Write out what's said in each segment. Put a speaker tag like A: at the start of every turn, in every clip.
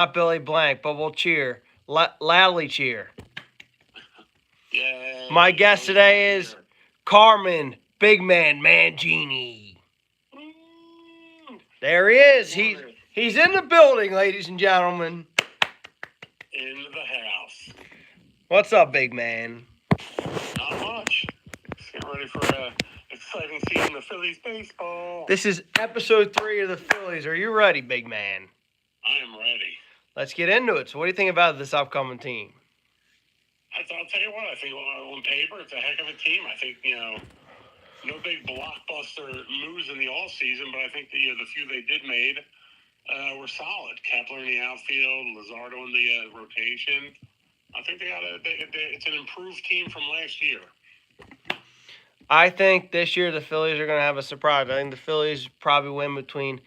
A: Not Billy Blank, but we'll cheer. Loudly cheer.
B: Yay.
A: My guest today is Carmen, Big Man Mangini. There he is. He's in the building, ladies and gentlemen.
B: In the house.
A: What's up, big man?
B: Not much. Just getting ready for an exciting season of Phillies baseball.
A: This is episode 3 of the Phillies. Are you ready, big man?
B: I am ready.
A: Let's get into it. So what do you think about this upcoming team?
B: I'll tell you what, I think on paper it's a heck of a team. I think, no big blockbuster moves in the all-season, but I think the few they did made were solid. Kepler in the outfield, Luzardo in the rotation. I think it's an improved team from last year.
A: I think this year the Phillies are going to have a surprise. I think the Phillies probably win between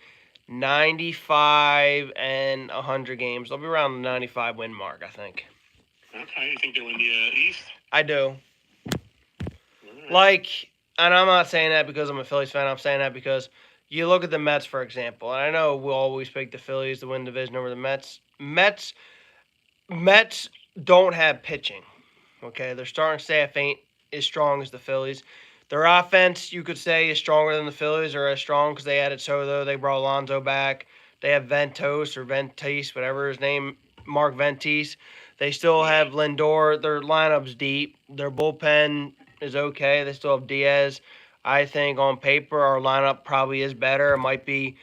A: 95 and 100 games. They'll be around the 95 win mark, I think.
B: Okay, you think they win the East?
A: I do.
B: Right.
A: And I'm not saying that because I'm a Phillies fan. I'm saying that because you look at the Mets, for example. And I know we'll always pick the Phillies to win the division over the Mets. Mets don't have pitching. Okay, their starting staff ain't as strong as the Phillies. Their offense, you could say, is stronger than the Phillies, or as strong because they added Soto. They brought Alonso back. They have Ventos or Ventis, whatever his name, Mark Ventis. They still have Lindor. Their lineup's deep. Their bullpen is okay. They still have Diaz. I think on paper our lineup probably is better. It might be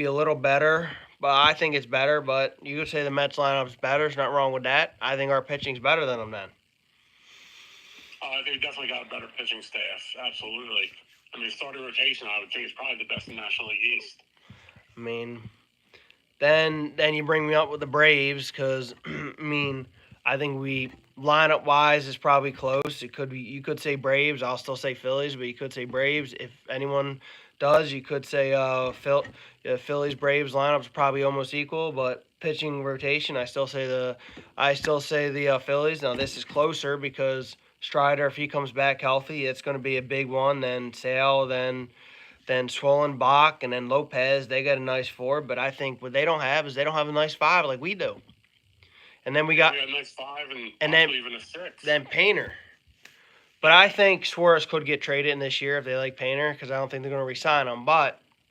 A: a little better, but I think it's better. But you could say the Mets lineup's better. It's not wrong with that. I think our pitching's better than them then.
B: They definitely got a better pitching staff. Absolutely. I mean, starting rotation, I would think is probably the best in National League East.
A: I mean, then you bring me up with the Braves because, I think we lineup wise is probably close. It could be, you could say Braves. I'll still say Phillies, but you could say Braves. If anyone does, you could say Phillies Braves lineup's probably almost equal. But pitching rotation, I still say the Phillies. Now this is closer because Strider, if he comes back healthy, it's going to be a big one. Then Sale, then Swollenbach, and then Lopez. They got a nice 4, but I think what they don't have is they don't have a nice 5 like we do. And then we got
B: a nice 5
A: and
B: then even a 6.
A: Then Painter. But I think Suarez could get traded in this year if they like Painter because I don't think they're going to re-sign him.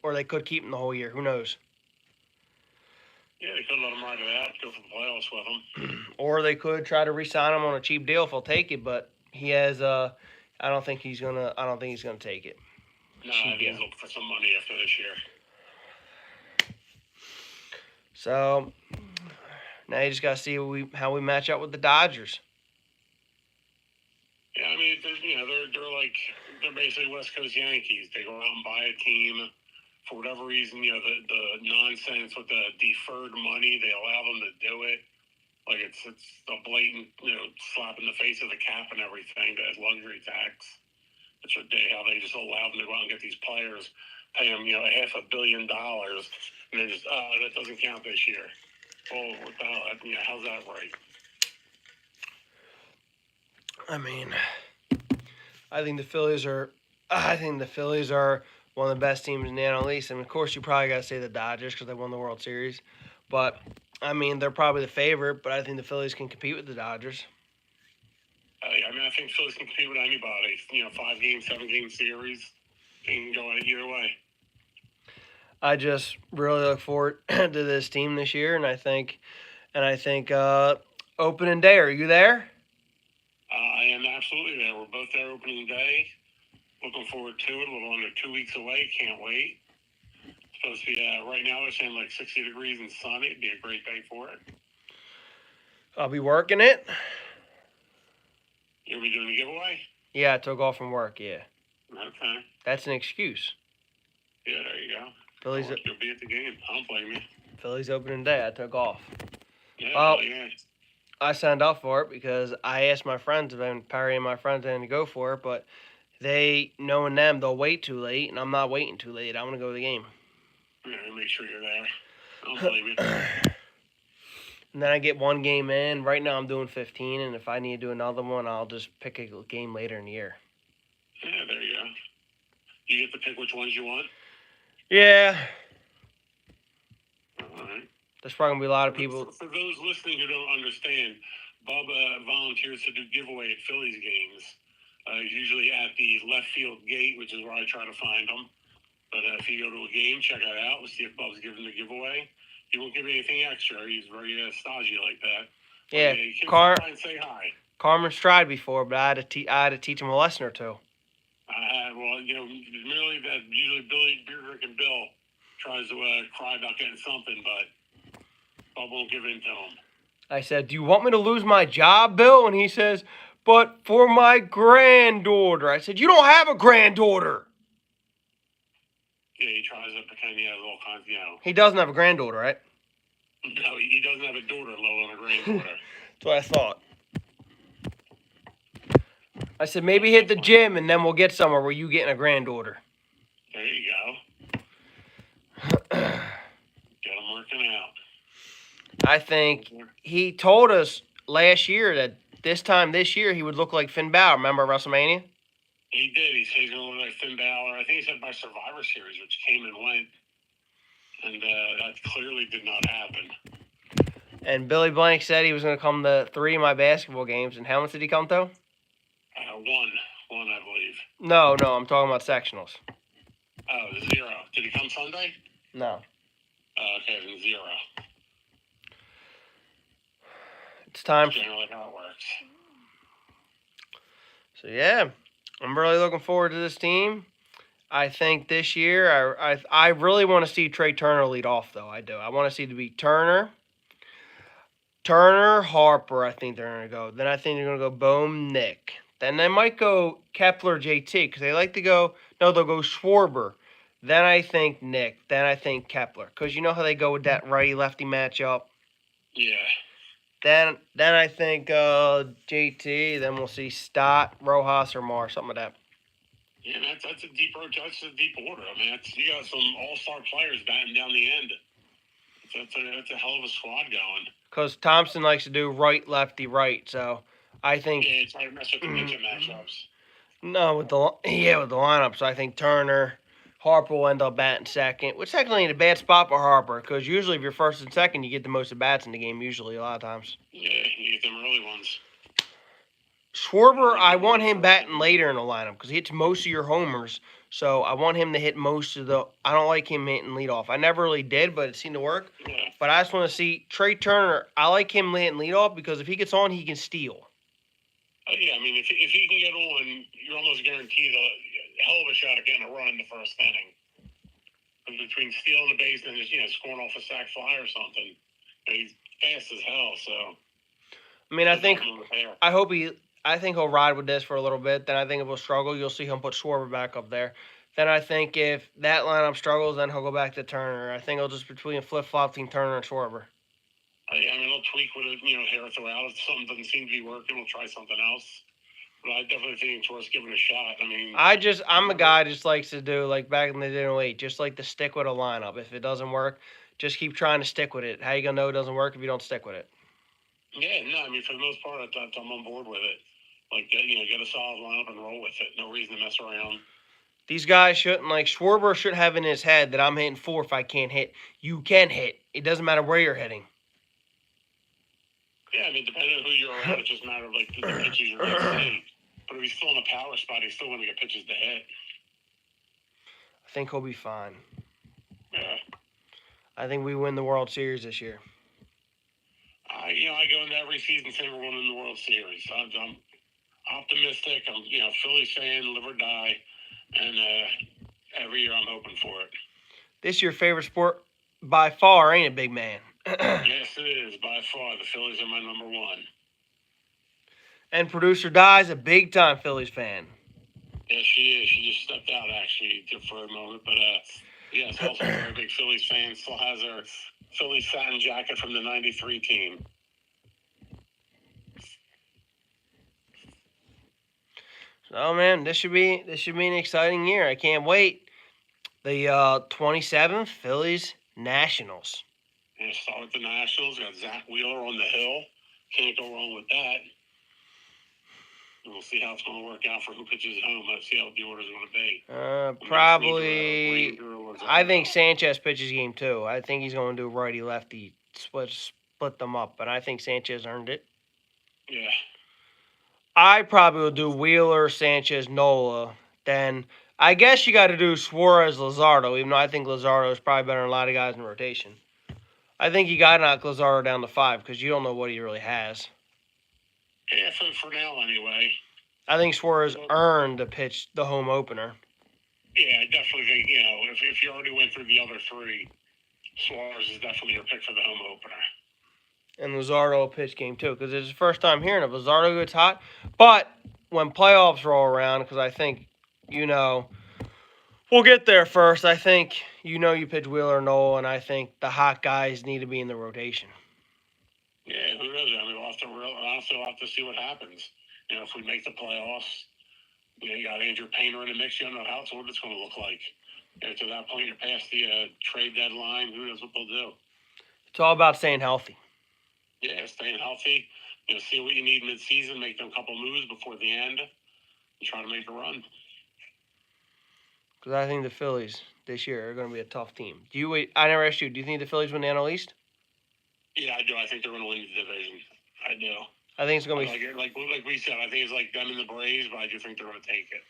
A: Or they could keep him the whole year. Who knows?
B: Yeah, they could let him ride it out, go for the playoffs with him.
A: Or they could try to re-sign him on a cheap deal if he'll take it. But he has I don't think he's gonna take it.
B: No, he's looking for some money after this year.
A: So now you just got to see how we match up with the Dodgers.
B: Yeah, I mean, they're basically West Coast Yankees. They go out and buy a team for whatever reason. The nonsense with the deferred money, they allow them to do it. Like it's a blatant slap in the face of the cap and everything. That luxury tax. It's ridiculous how they just allow them to go out and get these players, pay them $500 million, and they just that doesn't count this year. Oh, what the hell? How's that right?
A: I mean, I think the Phillies are one of the best teams in the NL East. And, of course, you probably got to say the Dodgers because they won the World Series. But, I mean, they're probably the favorite, but I think the Phillies can compete with the Dodgers.
B: I think Phillies can compete with anybody. 5-game, 7-game series. They can go either way.
A: I just really look forward to this team this year, and I think opening day. Are you there?
B: I am absolutely there. We're both there opening day. Looking forward to it. A little under 2 weeks away. Can't wait. It's supposed to be right now. They're saying like 60 degrees and sunny. It'd be a great day for it.
A: I'll be working it.
B: You'll be doing the giveaway?
A: Yeah, I took off from work. Yeah.
B: Okay.
A: That's an excuse.
B: Yeah, there you go.
A: Phillies.
B: You'll be at the game. I don't blame you.
A: Phillies opening day. I took off.
B: Yeah.
A: Well,
B: yeah.
A: I signed up for it because I asked my friends if Perry and my friends didn't go for it, but they, knowing them, they'll wait too late, and I'm not waiting too late. I want to go to the game.
B: Yeah, make sure you're there. I don't blame you.
A: And then I get one game in. Right now I'm doing 15, and if I need to do another one, I'll just pick a game later in the year.
B: Yeah, there you go. You get to pick which ones you want?
A: Yeah.
B: All right.
A: There's probably gonna be a lot of people.
B: For those listening who don't understand, Bub volunteers to do giveaway at Phillies games. Usually at the left field gate, which is where I try to find them. But if you go to a game, check it out. We'll see if Bub's giving the giveaway. He won't give you anything extra. He's very stodgy like that.
A: Yeah,
B: you can come by and say hi.
A: Carmen's tried before, but I had to teach him a lesson or two.
B: Well, merely that usually Billy, Beer Drinking Bill tries to cry about getting something, but Bub won't give in to him.
A: I said, "Do you want me to lose my job, Bill?" And he says, "But for my granddaughter." I said, "You don't have a granddaughter."
B: Yeah, he tries to pretend he has all kinds,
A: He doesn't have a granddaughter, right?
B: No, he doesn't have a daughter, let alone a granddaughter.
A: That's what I thought. I said, maybe hit the gym and then we'll get somewhere where you getting a granddaughter.
B: There you go. Get him working out.
A: I think he told us last year that this year he would look like Finn Balor. Remember WrestleMania?
B: He did. He said he's going to look like Finn Balor. I think he said by Survivor Series, which came and went. And that clearly did not happen.
A: And Billy Blank said he was going to come to 3 of my basketball games. And how much did he come to?
B: One, I believe.
A: No, I'm talking about sectionals.
B: Oh, 0. Did he come Sunday?
A: No.
B: Okay, then 0.
A: It's time.
B: That's generally how it works.
A: So yeah, I'm really looking forward to this team. I think this year, I really want to see Trey Turner lead off, though. I do. I want to see it to be Turner, Harper. I think they're going to go. Then I think they're going to go Bohm, Nick. Then they might go Kepler, JT, because they like to go. No, they'll go Schwarber. Then I think Nick. Then I think Kepler, because you know how they go with that righty-lefty matchup.
B: Yeah.
A: Then I think JT. Then we'll see Stott, Rojas, or Mar, something like that.
B: Yeah, that's a deep order. I mean, you got some all-star players batting down the end. That's a hell of a squad going.
A: Because Thompson likes to do right, lefty, right. So I think.
B: Yeah, it's hard to mess with the pitching matchups.
A: No, with the lineup. So I think Turner, Harper will end up batting second, which technically ain't a bad spot for Harper. Because usually if you're first and second, you get the most at bats in the game. Usually, a lot of times.
B: Yeah, you get them early ones.
A: Schwarber, I want him batting later in the lineup because he hits most of your homers. So I want him to hit most of the. I don't like him hitting leadoff. I never really did, but it seemed to work.
B: Yeah.
A: But I just want to see Trey Turner. I like him hitting leadoff because if he gets on, he can steal.
B: Yeah, I mean, if he can get on, you're almost guaranteed a hell of a shot at getting a run in the first inning. And between stealing the base and just scoring off a sac fly or something, he's fast as hell. So.
A: I mean, I think he'll ride with this for a little bit. Then I think if he'll struggle, you'll see him put Schwarber back up there. Then I think if that lineup struggles, then he'll go back to Turner. I think he'll just between flip-flop between Turner and Schwarber.
B: I mean, he'll tweak with it, hair throughout. If something doesn't seem to be working, we'll try something else. But I definitely think it's worth giving a shot. I mean,
A: I'm a guy just likes to do like back in the day, wait, just like to stick with a lineup. If it doesn't work, just keep trying to stick with it. How you gonna know it doesn't work if you don't stick with it?
B: Yeah, no, I mean, for the most part, I'm on board with it. Like, get a solid lineup and roll with it. No reason to mess around.
A: These guys shouldn't, like, Schwarber should have in his head that I'm hitting 4 if I can't hit. You can hit. It doesn't matter where you're hitting.
B: Yeah, I mean, depending on who you're around, it's just a matter of, like, the pitches you're going to see. But if he's still in a power spot, he's still going to get pitches to hit.
A: I think he'll be fine.
B: Yeah.
A: I think we win the World Series this year.
B: I go into every season saying we're winning the World Series. I'm optimistic. I'm, Phillies fan, live or die. And every year I'm hoping for it.
A: This your favorite sport by far, ain't it, big man?
B: Yes, it is. By far, the Phillies are my number one.
A: And producer Di's a big-time Phillies fan.
B: Yes, she is. She just stepped out, actually, for a moment. But, yes, also a very big Phillies fan. Still has her Phillies satin jacket from the 93 team.
A: So, man, this should be an exciting year. I can't wait. The 27th Phillies Nationals.
B: And start with the Nationals. Got Zach Wheeler on the hill. Can't go wrong with that. And we'll see how it's going to work out for who pitches at home. Let's see how the order's going to be.
A: Probably. I think Sanchez pitches game 2. I think he's going to do righty-lefty split them up, and I think Sanchez earned it.
B: Yeah.
A: I probably will do Wheeler, Sanchez, Nola. Then I guess you got to do Suarez, Lazardo, even though I think Lazardo is probably better than a lot of guys in rotation. I think you got to knock Lazardo down to 5 because you don't know what he really has.
B: Yeah, for now anyway.
A: I think Suarez earned the home opener.
B: Yeah, I definitely think, if you already went through the other 3, Suarez is definitely your pick for the home opener.
A: And Lazardo will pitch game 2 because it's the first time hearing of Lazardo gets hot. But when playoffs roll around, because I think, we'll get there first. I think, you pitch Wheeler, Noel, and I think the hot guys need to be in the rotation.
B: Yeah, who knows? I mean, we'll have to see what happens. If we make the playoffs, you got Andrew Painter in the mix. You don't know what it's going to look like. To that point, you're past the trade deadline. Who knows what they'll do?
A: It's all about staying healthy.
B: Yeah, staying healthy. See what you need mid-season, make them a couple moves before the end, and try to make a run.
A: Because I think the Phillies this year are going to be a tough team. I never asked you, do you think the Phillies win the NL East?
B: Yeah, I do. I think they're going to win the division. I do.
A: I think it's going to be...
B: Like we said, I think it's like them and the Braves, but I do think they're going to take it.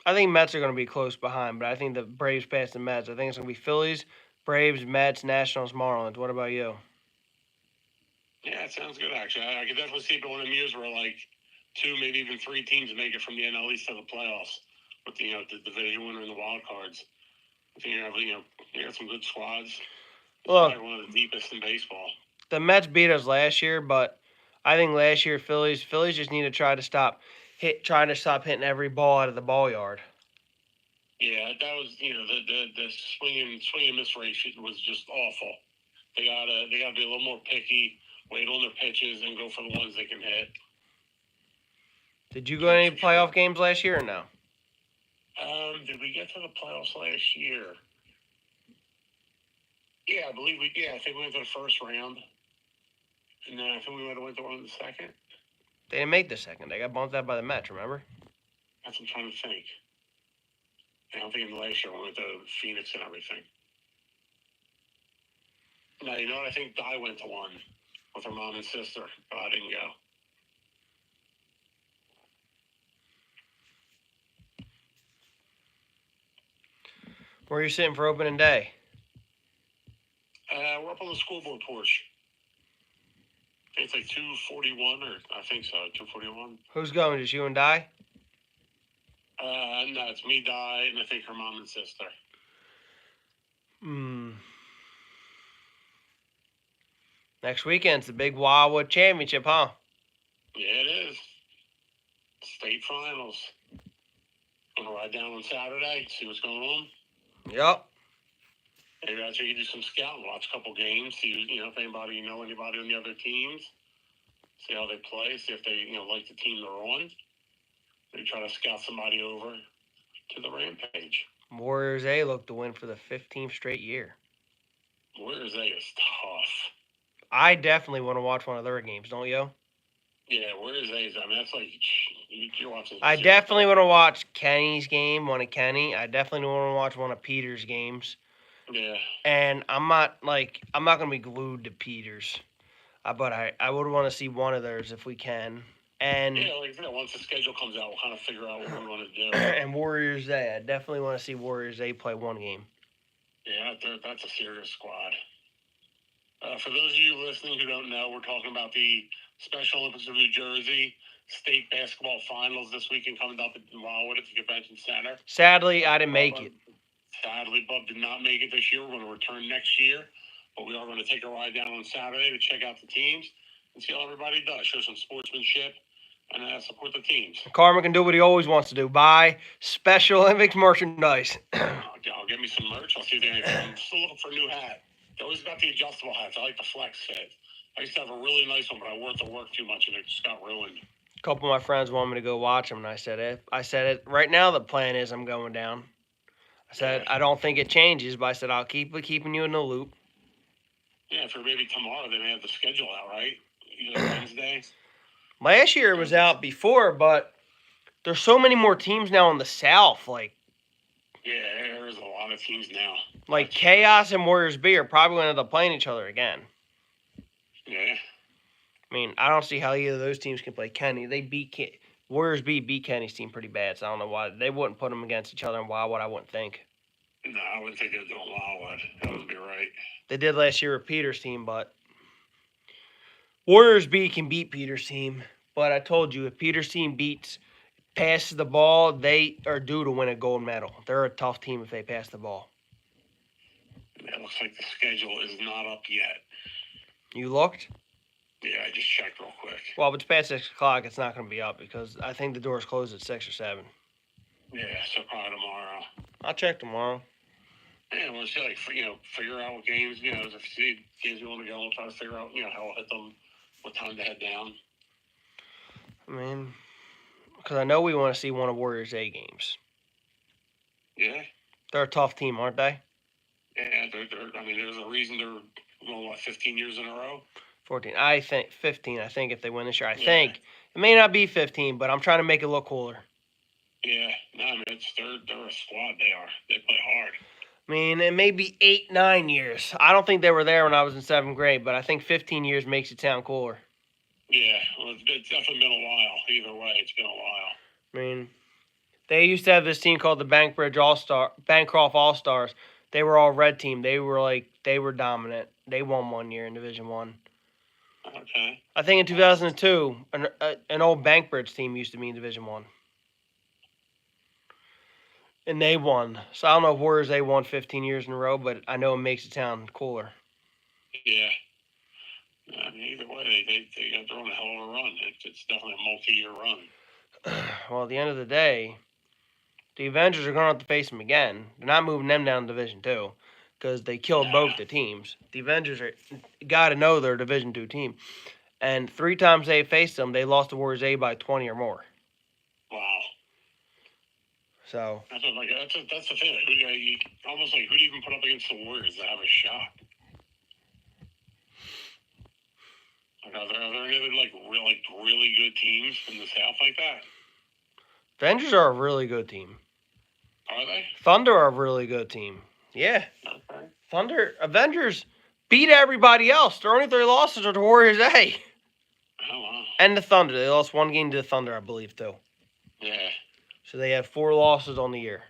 A: I think Mets are going to be close behind, but I think the Braves pass the Mets. I think it's going to be Phillies, Braves, Mets, Nationals, Marlins. What about you?
B: Yeah, it sounds good, actually. I could definitely see it one of them years where, 2, maybe even 3 teams make it from the NL East to the playoffs with, the division winner and the wild cards. I think you got some good squads. It's probably one of the deepest in baseball.
A: The Mets beat us last year, but I think last year Phillies just need to try to stop hitting every ball out of the ball yard.
B: Yeah, that was the swing and miss ratio was just awful. They gotta be a little more picky, wait on their pitches, and go for the ones they can hit.
A: Did you go to any playoff games last year or no?
B: Did we get to the playoffs last year? Yeah, I believe we did. I think we went to the first round. And then I think we might have went to one in the second.
A: They didn't make the second. They got bumped out by the Mets, remember?
B: That's what I'm trying to think. I don't think in the last year we went to Phoenix and everything. No, you know what? I think Di went to one with her mom and sister, but I didn't go.
A: Where are you sitting for opening day?
B: We're up on the school board porch. I think it's like 241, or I think so, 241.
A: Who's going? Just you and Di?
B: No, it's me, Di, and I think her mom and sister.
A: Next weekend's the big Wildwood Championship, huh?
B: Yeah, it is. State finals. Gonna ride down on Saturday, see what's going on.
A: Yep.
B: Maybe that's where you do some scouting, watch a couple games, see if anybody on the other teams, see how they play, see if they like the team they're on. Maybe try to scout somebody over to the Rampage.
A: Warriors A look to win for the 15th straight year.
B: Warriors A is tough.
A: I definitely want to watch one of their games, don't you?
B: Yeah, Warriors A is. I mean, that's like you're watching.
A: I definitely want to watch Kenny's game, one of Kenny. I definitely want to watch one of Peter's games.
B: Yeah.
A: And I'm not gonna be glued to Peters, but I would want to see one of theirs if we can. And
B: yeah, once the schedule comes out, we'll kind of figure out what we want to do.
A: And Warriors A, I definitely want to see Warriors A play one game.
B: Yeah, that's a serious squad. For those of you listening who don't know, we're talking about the Special Olympics of New Jersey state basketball finals this weekend coming up in Wildwood at the Convention Center.
A: Sadly, I didn't make it.
B: Sadly, Bub did not make it this year. We're going to return next year, but we are going to take a ride down on Saturday to check out the teams and see how everybody does. Show some sportsmanship and support the teams.
A: Carmen can do what he always wants to do: buy Special Olympics merchandise.
B: I'll get me some merch. I'll see if they anything. I'm still looking for a new hat. They always got the adjustable hats. I like the flex fit. I used to have a really nice one, but I wore it to work too much, and it just got ruined.
A: A couple of my friends wanted me to go watch them, and I said it. Right now, the plan is I'm going down. I said, I don't think it changes, but I said, I'll keep keeping you in the loop.
B: Yeah, for maybe tomorrow, they may have the schedule out, right? Either Wednesday.
A: Last year it was out before, but there's so many more teams now in the South.
B: Yeah, there's a lot of teams now.
A: Chaos and Warriors B are probably going to end up playing each other again.
B: Yeah.
A: I mean, I don't see how either of those teams can play Kenny. Warriors beat Kenny's team pretty bad, so I don't know why they wouldn't put them against each other. And why would I wouldn't think
B: No, I wouldn't think they'd do Wildwood. That would be right.
A: they did last year with Peter's team, but Warriors B can beat Peter's team. But I told you, if Peter's team passes the ball, they are due to win a gold medal. They're a tough team if they pass the ball.
B: It looks like the schedule is not up yet.
A: You looked?
B: Yeah, I just checked real quick.
A: Well, if it's past 6 o'clock, it's not going to be up because I think the doors close at 6 or 7.
B: Yeah, so probably tomorrow.
A: I'll check tomorrow.
B: Yeah, we'll see, figure out what games, if you see games you want to go, we'll try to figure out, how to hit them, what time to head down.
A: I mean, because I know we want to see one of Warriors A games.
B: Yeah.
A: They're a tough team, aren't they?
B: Yeah, there's a reason they're going, 15 years in a row?
A: 14. I think 15. I think if they win this year. I think. It may not be 15, but I'm trying to make it look cooler.
B: Yeah. No, I mean, they're a squad. They are. They play hard.
A: I mean, it may be 8, 9 years. I don't think they were there when I was in 7th grade, but I think 15 years makes it sound cooler.
B: Yeah. Well, it's definitely been a while. Either way, it's been a while.
A: I mean, they used to have this team called the Bancroft All-Stars. They were all red team. They were dominant. They won 1 year in Division 1.
B: Okay.
A: I think in 2002, an old Bankbridge team used to be in Division 1. And they won. So I don't know if Warriors they won 15 years in a row, but I know it makes it sound cooler.
B: Yeah. I mean, either way, they're on a hell of a run. It's definitely a multi-year run.
A: Well, at the end of the day, the Avengers are going to have to face them again. They're not moving them down to Division 2 because they killed both the teams. The Avengers got to know they're a Division 2 team. And 3 times they faced them, they lost to Warriors A by 20 or more.
B: Wow.
A: So
B: that's the thing. Who do you even put up against the Warriors that have a shot? Are there any other really good teams in the South like that?
A: Avengers are a really good team.
B: Are they?
A: Thunder are a really good team. Yeah.
B: Okay.
A: Avengers beat everybody else. Their only 3 losses are to Warriors A.
B: Oh, wow.
A: And the Thunder. They lost 1 game to the Thunder, I believe, too.
B: Yeah.
A: So they have 4 losses on the year.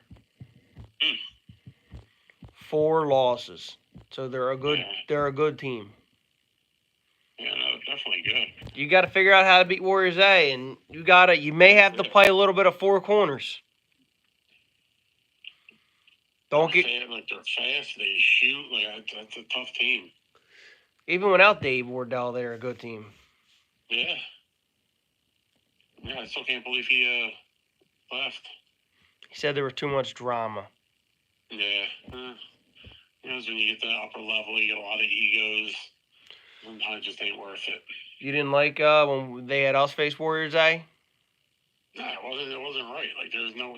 A: 4 losses. So they're a good team.
B: Yeah, no, definitely good.
A: You got to figure out how to beat Warriors A, and you may have to play a little bit of 4 corners.
B: They're fast. They shoot. That's a tough team.
A: Even without Dave Wardell, they're a good team.
B: Yeah. Yeah, I still can't believe he left.
A: He said there was too much drama.
B: Yeah. When you get to the upper level, you get a lot of egos. Sometimes it just ain't worth it.
A: You didn't like when they had us face Warriors A?
B: No, it wasn't right. There's no,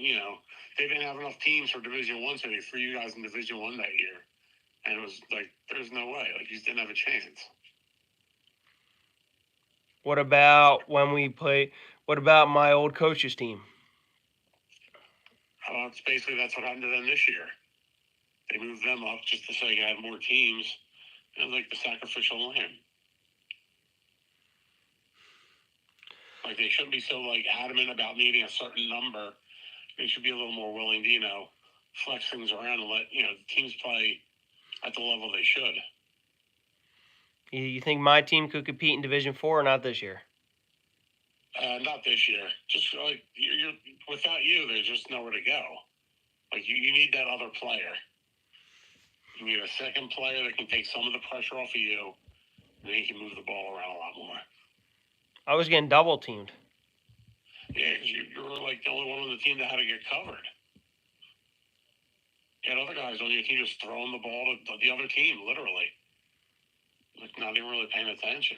B: they didn't have enough teams for Division 1, so they threw you guys in Division 1 that year. And it was there's no way. You just didn't have a chance.
A: What about what about my old coach's team?
B: That's what happened to them this year. They moved them up just to say you had more teams. It was like the sacrificial lamb. They shouldn't be so adamant about needing a certain number. They should be a little more willing to, flex things around and let, the teams play at the level they should.
A: You think my team could compete in Division 4 or not this year?
B: Not this year. Just you're without you, there's just nowhere to go. You need that other player. You need a second player that can take some of the pressure off of you, and then you can move the ball around a lot more.
A: I was getting double teamed.
B: Yeah, because you were the only one on the team that had to get covered. You had other guys on your team just throwing the ball to the other team, literally. Not even really paying attention.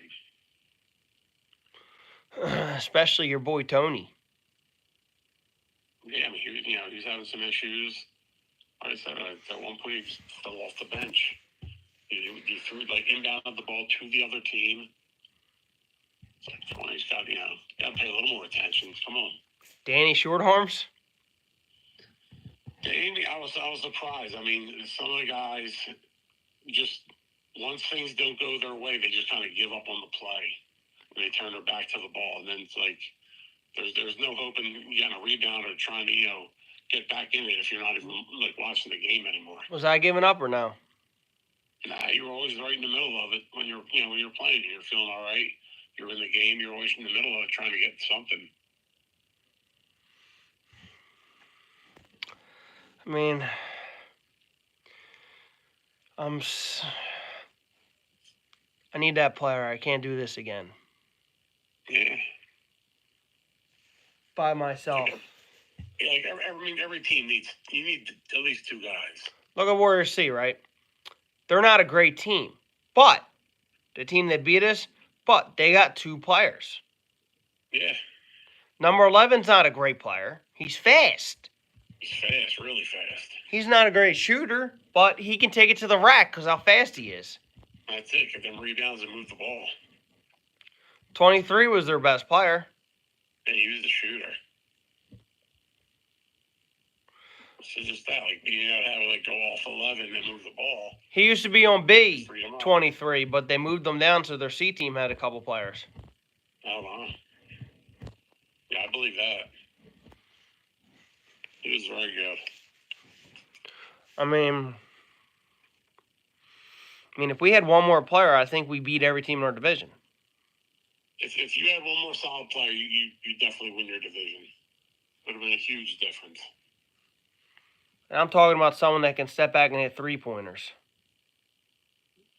A: Especially your boy Tony.
B: Yeah, I mean, he was having some issues. Like I said, at one point he just fell off the bench. He threw inbounded the ball to the other team. It's come on, he's got to pay a little more attention. Come on.
A: Danny Shortarms?
B: Danny, I was surprised. I mean, some of the guys just once things don't go their way, they just kind of give up on the play. They turn their back to the ball, and then it's like there's no hope in getting a rebound or trying to get back in it if you're not even like watching the game anymore.
A: Was I giving up or no?
B: Nah, you're always right in the middle of it when you're when you're playing. You're feeling all right. You're in the game. You're always in the middle of it, trying to get something.
A: I mean, I need that player. I can't do this again
B: Yeah.
A: by myself.
B: Like every team needs at least two guys.
A: Look at Warriors C, right? They're not a great team, but the team that beat us, but they got two players.
B: Yeah.
A: Number 11's not a great player. He's fast.
B: He's fast, really fast.
A: He's not a great shooter, but he can take it to the rack because how fast he is.
B: That's it. Get them rebounds and move the ball.
A: 23 was their best player.
B: Yeah, he was the shooter. So just that, like being able to have like go off 11 and move the ball.
A: He used to be on B, 23, but they moved them down so their C team had a couple players.
B: Oh, wow. Yeah, I believe that. He was very good.
A: I mean, if we had one more player, I think we beat every team in our division.
B: If you had one more solid player, you definitely win your division. Would have been a huge difference.
A: And I'm talking about someone that can step back and hit three-pointers.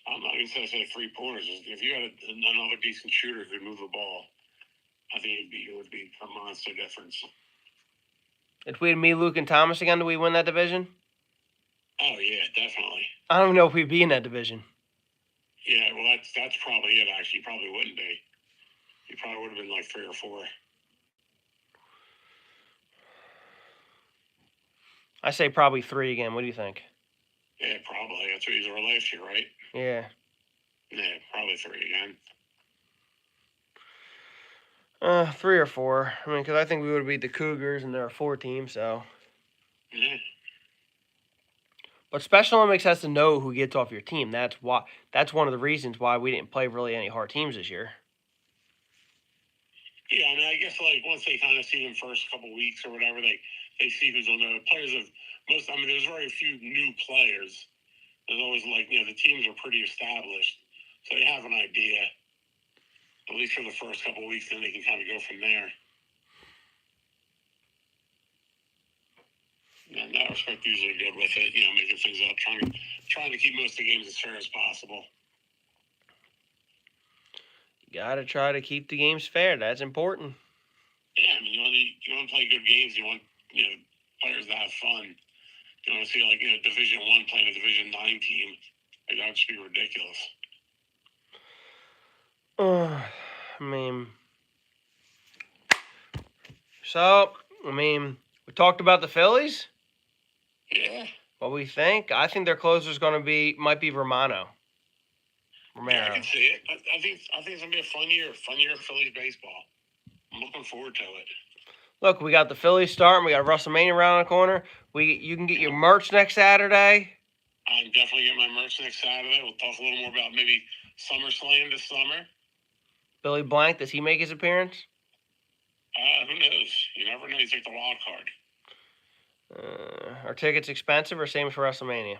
B: I'm not even going to say three-pointers. If you had another decent shooter who could move the ball, I think it would be a monster difference.
A: If we had me, Luke, and Thomas again, do we win that division?
B: Oh, yeah, definitely.
A: I don't even know if we'd be in that division.
B: Yeah, well, that's probably it, actually. You probably wouldn't be. You probably would have been like 3 or 4.
A: I say probably 3 again. What do you think?
B: Yeah, probably. That's what you were last year, right?
A: Yeah.
B: Yeah, probably 3 again.
A: 3 or 4. I mean, because I think we would beat the Cougars, and they're a 4 team, so.
B: Yeah.
A: But Special Olympics has to know who gets off your team. That's one of the reasons why we didn't play really any hard teams this year.
B: Yeah, I mean, I guess like once they kind of see them first couple weeks or whatever, they see who's on there. The players have most. I mean, there's very few new players. There's always like the teams are pretty established, so they have an idea. At least for the first couple weeks, then they can kind of go from there. And in that respect, usually good with it. Making things up, trying to keep most of the games as fair as possible.
A: You gotta try to keep the games fair. That's important.
B: Yeah, I mean, you want to play good games. You want players to have fun. You want to see like Division I playing a Division 9 team. Like that would just be ridiculous.
A: We talked about the Phillies.
B: Yeah.
A: What we think? I think their closer is might be Romano.
B: Yeah, I can see it. I think it's gonna be a fun year of Phillies baseball. I'm looking forward to it.
A: Look, we got the Phillies starting. We got WrestleMania around the corner. You can get your merch next Saturday.
B: I'm definitely getting my merch next Saturday. We'll talk a little more about maybe SummerSlam this summer.
A: Billy Blank, does he make his appearance?
B: Who knows? You never know. He's like the wild card.
A: Are tickets expensive or same as for WrestleMania?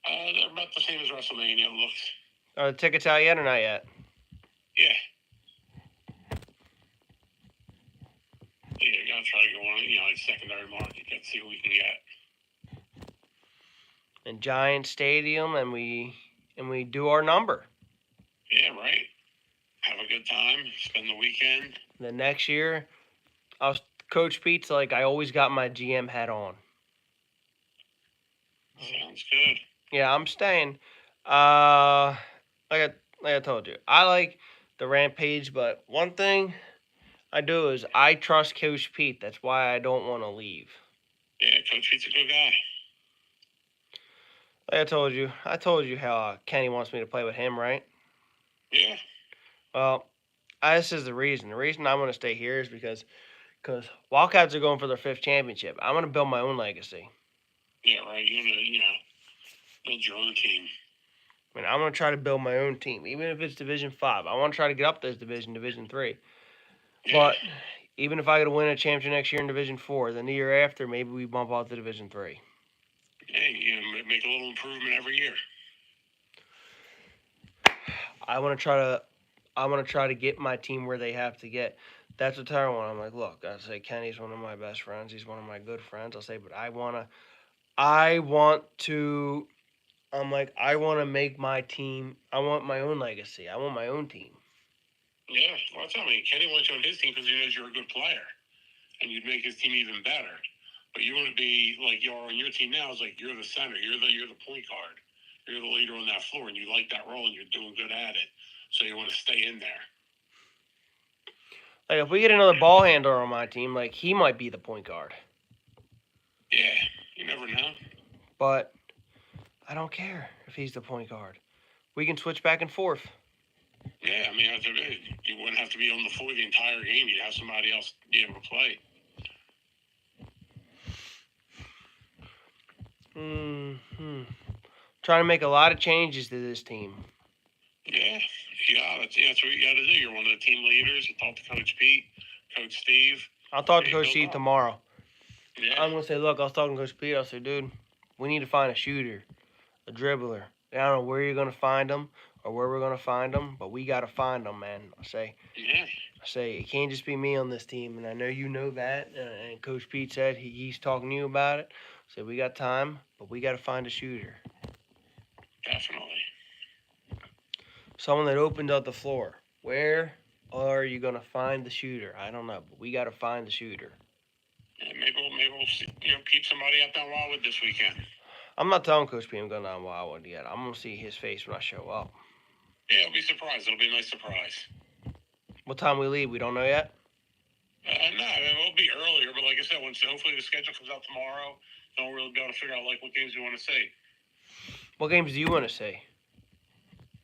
B: They're about the same as WrestleMania. It looks.
A: Are the tickets out yet or not yet?
B: Yeah. Yeah, you gotta try to go on, like secondary market, see what we can get.
A: In Giant Stadium, and we do our number.
B: Yeah, right. Have a good time. Spend the weekend.
A: The next year, Coach Pete's like, I always got my GM hat on.
B: Sounds good.
A: Yeah, I'm staying. Like I told you, I like the Rampage, but one thing I do is I trust Coach Pete. That's why I don't want to leave.
B: Yeah, Coach Pete's a good guy.
A: Like I told you how Kenny wants me to play with him, right?
B: Yeah.
A: Well, this is the reason. The reason I want to stay here is because Wildcats are going for their 5th championship. I want to build my own legacy.
B: Yeah, right. You want to, build your own team.
A: I mean, I'm gonna try to build my own team, even if it's Division 5. I want to try to get up this Division 3.
B: Yeah.
A: But even if I get to win a championship next year in Division 4, then the year after, maybe we bump up to Division 3.
B: Yeah, you know, make a little improvement every year.
A: I want to try to get my team where they have to get. That's what Tyler want. I'm like, look, I say Kenny's one of my best friends. He's one of my good friends. I'll say, but I want to. I'm like, I want to make my team. I want my own legacy. I want my own team.
B: Yeah, well, that's what I mean. Kenny wants you on his team because he knows you're a good player, and you'd make his team even better. But you want to be like you're on your team now. Is like you're the center. You're the point guard. You're the leader on that floor, and you like that role, and you're doing good at it. So you want to stay in there.
A: Like if we get another ball handler on my team, like he might be the point guard.
B: Yeah, you never know.
A: But I don't care if he's the point guard. We can switch back and forth.
B: Yeah, I mean, you wouldn't have to be on the floor the entire game. You'd have somebody else be able to play.
A: Trying to make a lot of changes to this team.
B: Yeah, that's what you got to do. You're one of the team leaders. You talk to Coach Pete, Coach Steve.
A: I'll talk to Coach Steve tomorrow.
B: Yeah.
A: I'm gonna say, look, I was talking to Coach Pete. I'll say, dude, we need to find a shooter, a dribbler. I don't know where you're gonna find them or where we're gonna find them, but we gotta find them, man.
B: Yeah.
A: I say it can't just be me on this team, and I know you know that. And Coach Pete said he's talking to you about it. So we got time, but we gotta find a shooter.
B: Definitely.
A: Someone that opened up the floor. Where are you gonna find the shooter? I don't know, but we gotta find the shooter.
B: Yeah, maybe we'll see, keep somebody out down Wildwood this weekend.
A: I'm not telling Coach P I'm going down Wildwood yet. I'm gonna see his face when I show up.
B: Yeah, I'll be surprised. It'll be a nice surprise.
A: What time we leave? We don't know yet.
B: No, I mean, it'll be earlier, but like I said, hopefully the schedule comes out tomorrow, then we'll really be able to figure out like what games we want to see.
A: What games do you want to see?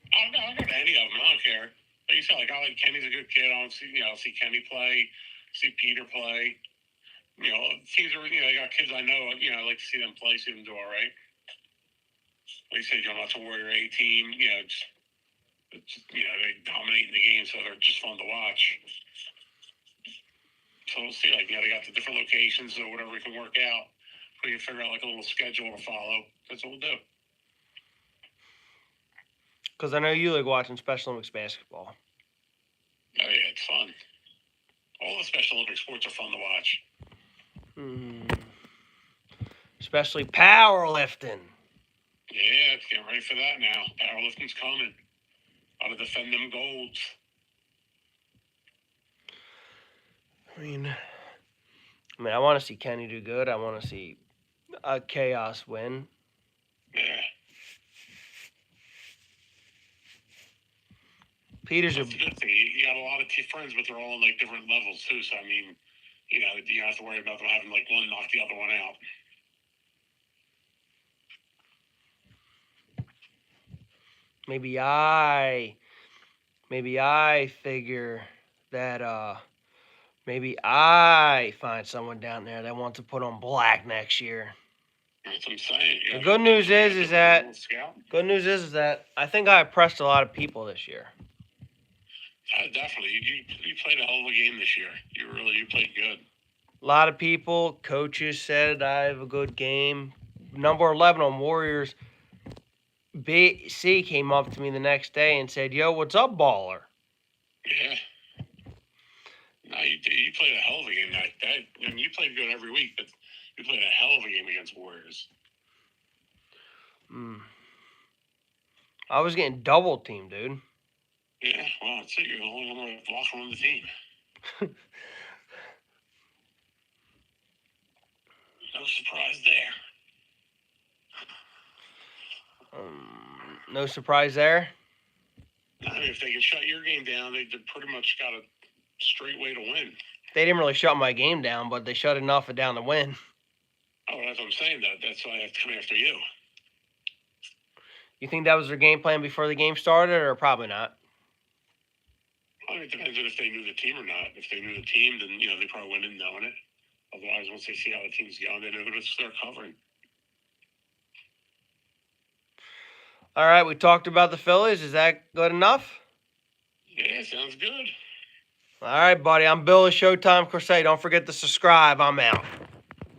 B: I'll go to any of them. I don't care. Like you said, I like Kenny's a good kid. I'll see Kenny play, see Peter play. Teams are they got kids I know. I like to see them play, see them do all right. Like you said, not to Warrior A team. They dominate the game, so they're just fun to watch. So we'll see. They got the different locations or whatever we can work out. We can figure out like a little schedule to follow. That's what we'll do.
A: Because I know you like watching Special Olympics basketball.
B: Oh yeah, it's fun. All the Special Olympic sports are fun to watch.
A: Especially powerlifting.
B: Yeah, it's getting ready for that now. Powerlifting's coming. Got to defend them golds.
A: I mean, I want to see Kenny do good. I want to see Chaos win.
B: Yeah.
A: Peter's
B: That's a good thing. You got a lot of friends, but they're all on like different levels too. So I mean, you don't have to worry about them having like one knock the other one out.
A: Maybe I figure that maybe I find someone down there that wants to put on black next year.
B: That's what I'm saying.
A: The good news is that I think I impressed a lot of people this year.
B: Definitely. You played a hell of a game this year. You played good.
A: A lot of people, coaches said I have a good game. Number 11 on Warriors BC came up to me the next day and said, "Yo, what's up, baller?"
B: Yeah. No, you played a hell of a game like that. I mean, you played good every week, but you played a hell of a game against Warriors.
A: I was getting double teamed, dude.
B: Yeah, well, that's it. You're the only one with locker on the team. No surprise there.
A: No surprise there.
B: I mean, if they can shut your game down, they pretty much got a straight way to win.
A: They didn't really shut my game down, but they shut enough down to win.
B: Oh, that's what I'm saying. That's why I have to come after you.
A: You think that was their game plan before the game started, or probably not?
B: I mean, it depends on if they knew the team or not. If they knew the team, then they probably went in knowing it. Otherwise, once they see how the team's going, they know that it's their covering.
A: All right, we talked about the Phillies. Is that good enough?
B: Yeah, sounds good.
A: All right, buddy. I'm Bill of Showtime Crusade. Don't forget to subscribe. I'm out.